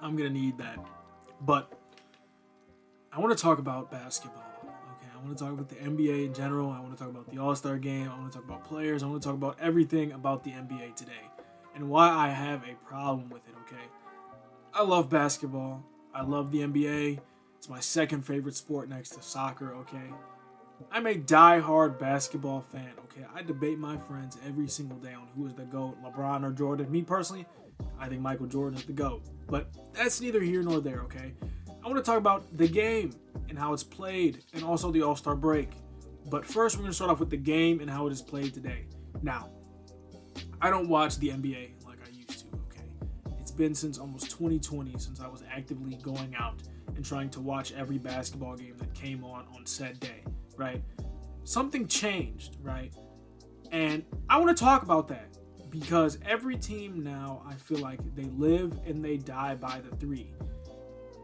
I'm going to need that. But I want to talk about basketball. Okay, I want to talk about the NBA in general. I want to talk about the All-Star game. I want to talk about players. I want to talk about everything about the NBA today and why I have a problem with it, okay? I love basketball. I love the NBA. It's my second favorite sport next to soccer, okay? I'm a die-hard basketball fan, okay? I debate my friends every single day on who is the GOAT, LeBron or Jordan. Me personally, I think Michael Jordan is the GOAT. But that's neither here nor there, okay? I want to talk about the game and how it's played and also the All-Star break. But first, we're going to start off with the game and how it is played today. Now, I don't watch the NBA like I used to, okay? It's been since almost 2020 since I was actively going out and trying to watch every basketball game that came on said day, right? Something changed, right? And I want to talk about that because every team now, I feel like they live and they die by the three.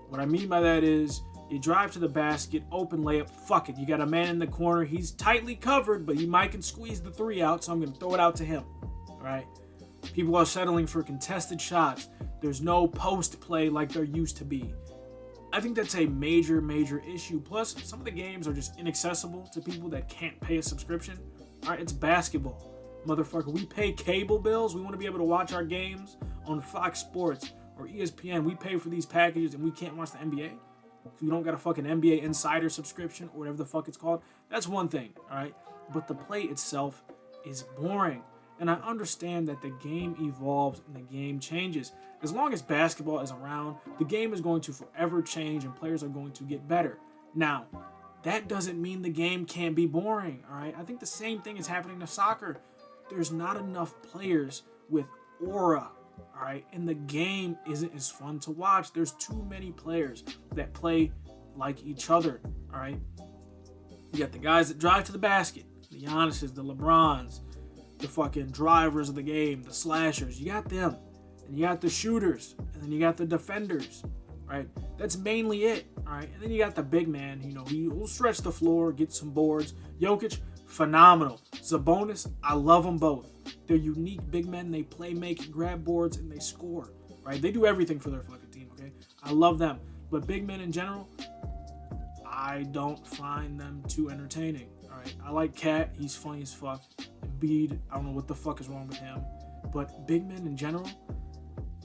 What I mean by that is you drive to the basket, open layup, fuck it. You got a man in the corner. He's tightly covered, but he might can squeeze the three out, so I'm going to throw it out to him, all right? People are settling for contested shots. There's no post play like there used to be. I think that's a major, major issue. Plus, some of the games are just inaccessible to people that can't pay a subscription. All right, it's basketball. Motherfucker, we pay cable bills. We want to be able to watch our games on Fox Sports or ESPN. We pay for these packages and we can't watch the NBA. Because we don't got a fucking NBA Insider subscription or whatever the fuck it's called. That's one thing, all right? But the play itself is boring. And I understand that the game evolves and the game changes. As long as basketball is around, the game is going to forever change and players are going to get better. Now, that doesn't mean the game can't be boring, all right? I think the same thing is happening to soccer. There's not enough players with aura, all right? And the game isn't as fun to watch. There's too many players that play like each other, all right? You got the guys that drive to the basket, the Giannis's, the LeBrons, the fucking drivers of the game, the slashers. You got them. And you got the shooters. And then you got the defenders. Right? That's mainly it. Alright. And then you got the big man. You know, he will stretch the floor, get some boards. Jokic, phenomenal. Sabonis, I love them both. They're unique big men. They play, make, grab boards, and they score. Right? They do everything for their fucking team. Okay? I love them. But big men in general, I don't find them too entertaining. Alright. I like Cat. He's funny as fuck. Embiid, I don't know what the fuck is wrong with him. But big men in general,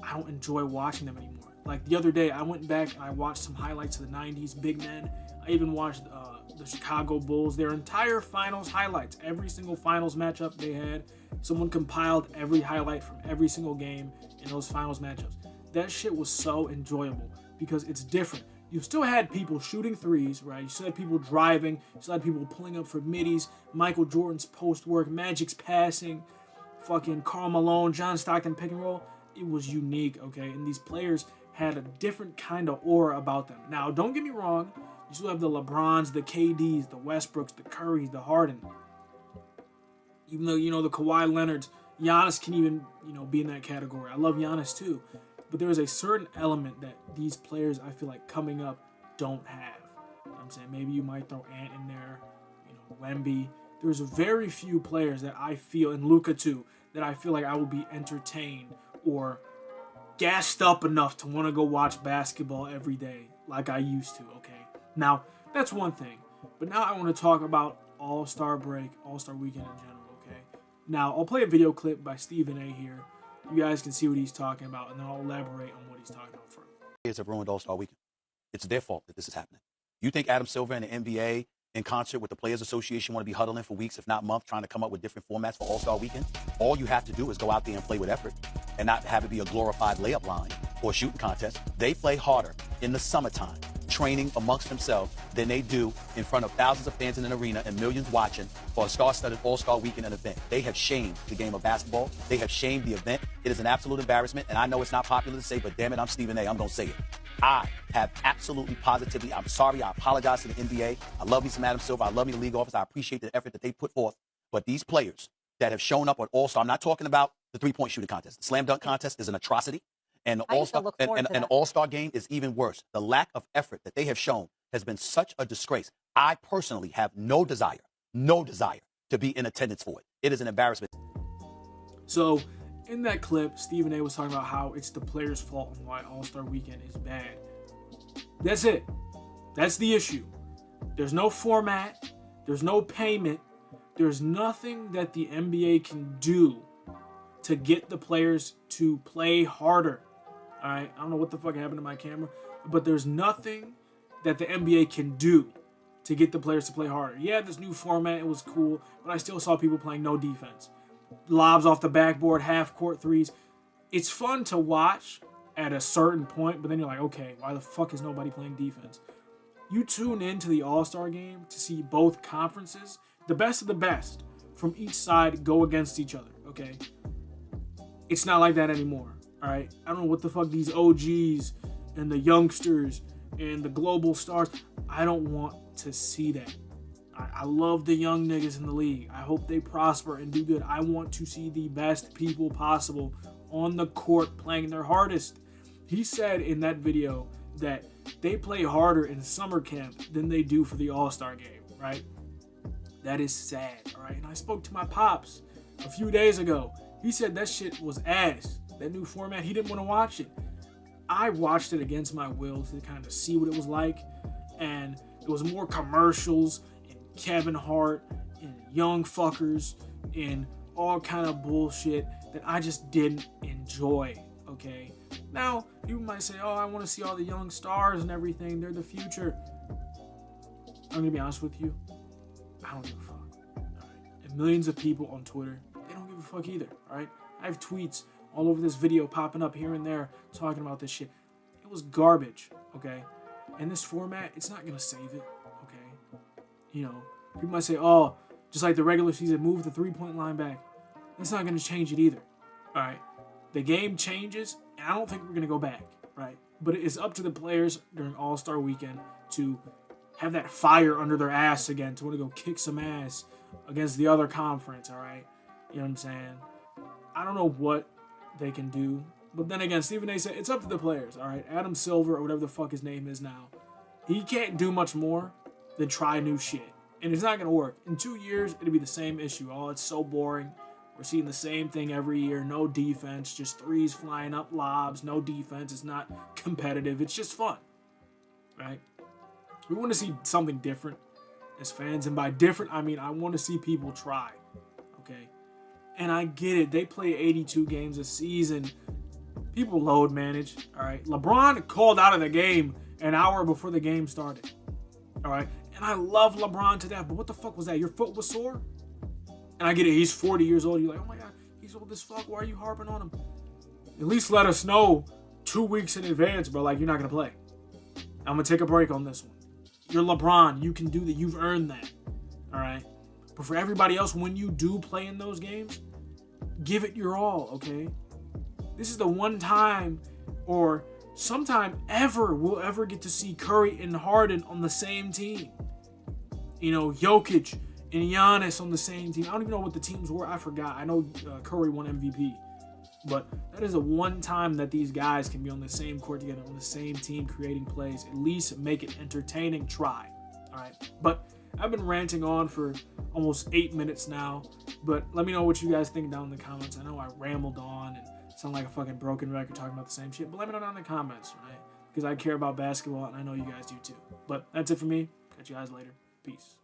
I don't enjoy watching them anymore. Like the other day, I went back and I watched some highlights of the 90s big men. I even watched the Chicago Bulls, their entire finals highlights. Every single finals matchup they had, someone compiled every highlight from every single game in those finals matchups. That shit was so enjoyable because it's different. You still had people shooting threes, right? You still had people driving. You still had people pulling up for middies. Michael Jordan's post work, Magic's passing, fucking Karl Malone, John Stockton pick and roll. It was unique, okay? And these players had a different kind of aura about them. Now, don't get me wrong. You still have the LeBrons, the KDs, the Westbrooks, the Currys, the Harden. Even though, you know, the Kawhi Leonards, Giannis can even, you know, be in that category. I love Giannis too. But there is a certain element that these players, I feel like, coming up don't have. You know what I'm saying? Maybe you might throw Ant in there, you know, Wemby. There's very few players that I feel, and Luka too, that I feel like I will be entertained or gassed up enough to want to go watch basketball every day like I used to, okay? Now, that's one thing. But now I want to talk about All-Star break, All-Star weekend in general, okay? Now, I'll play a video clip by Stephen A here. You guys can see what he's talking about, and then I'll elaborate on what he's talking about further. Players have ruined All-Star Weekend. It's their fault that this is happening. You think Adam Silver and the NBA, in concert with the Players Association, want to be huddling for weeks, if not months, trying to come up with different formats for All-Star Weekend? All you have to do is go out there and play with effort and not have it be a glorified layup line or shooting contest. They play harder in the summertime, training amongst themselves, than they do in front of thousands of fans in an arena and millions watching for a star-studded All-Star Weekend and event. They have shamed the game of basketball. They have shamed the event. It is an absolute embarrassment, and I know it's not popular to say, but damn it, I'm Stephen A. I'm going to say it. I have absolutely, positively, I'm sorry, I apologize to the NBA. I love me some Adam Silver. I love me the league office. I appreciate the effort that they put forth. But these players that have shown up on All-Star, I'm not talking about the three-point shooting contest. The slam dunk contest is an atrocity. And the All-Star game is even worse. The lack of effort that they have shown has been such a disgrace. I personally have no desire to be in attendance for it. It is an embarrassment. So in that clip, Stephen A was talking about how it's the players' fault and why All-Star Weekend is bad. That's it. That's the issue. There's no format. There's no payment. There's nothing that the NBA can do to get the players to play harder. All right? I don't know what the fuck happened to my camera, but there's nothing that the NBA can do to get the players to play harder. Yeah, this new format, it was cool, but I still saw people playing no defense. Lobs off the backboard, half-court threes. It's fun to watch at a certain point, but then you're like, okay, why the fuck is nobody playing defense? You tune into the All-Star game to see both conferences, the best of the best, from each side go against each other, okay? It's not like that anymore, all right? I don't know what the fuck these OGs and the youngsters and the global stars, I don't want to see that. I love the young niggas in the league. I hope they prosper and do good. I want to see the best people possible on the court playing their hardest. He said in that video that they play harder in summer camp than they do for the All-Star game, right? That is sad, all right? And I spoke to my pops a few days ago. He said that shit was ass. That new format, he didn't want to watch it. I watched it against my will to kind of see what it was like, and it was more commercials and Kevin Hart and young fuckers and all kind of bullshit that I just didn't enjoy, okay? Now, people might say, oh, I want to see all the young stars and everything. They're the future. I'm going to be honest with you. I don't give a fuck, all right? And millions of people on Twitter, they don't give a fuck either, all right? I have tweets all over this video popping up here and there talking about this shit. It was garbage, okay? And this format, it's not going to save it, okay? You know, people might say, oh, just like the regular season, move the three-point line back. That's not going to change it either, all right? The game changes, and I don't think we're going to go back, right? But it's up to the players during All-Star Weekend to have that fire under their ass again, to want to go kick some ass against the other conference, all right? You know what I'm saying? I don't know what they can do. But then again, Stephen A said, it's up to the players, all right? Adam Silver, or whatever the fuck his name is now, he can't do much more than try new shit. And it's not going to work. In 2 years, it'll be the same issue. Oh, it's so boring. We're seeing the same thing every year. No defense, just threes flying up, lobs, no defense. It's not competitive. It's just fun, right? We want to see something different as fans. And by different, I mean I want to see people try, okay? And I get it. They play 82 games a season. People load manage, all right? LeBron called out of the game an hour before the game started, all right? And I love LeBron to death, but what the fuck was that? Your foot was sore? And I get it. He's 40 years old. You're like, oh my God, he's old as fuck. Why are you harping on him? At least let us know 2 weeks in advance, bro. Like, you're not going to play. I'm going to take a break on this one. You're LeBron. You can do that. You've earned that, all right? But for everybody else, when you do play in those games, give it your all, okay? This is the one time or sometime ever we'll ever get to see Curry and Harden on the same team. You know, Jokic and Giannis on the same team. I don't even know what the teams were. I forgot. I know Curry won MVP. But that is the one time that these guys can be on the same court together, on the same team, creating plays. At least make it entertaining. Try. All right? But I've been ranting on for almost 8 minutes now. But let me know what you guys think down in the comments. I know I rambled on and sound like a fucking broken record talking about the same shit. But let me know down in the comments, right? Because I care about basketball and I know you guys do too. But that's it for me. Catch you guys later. Peace.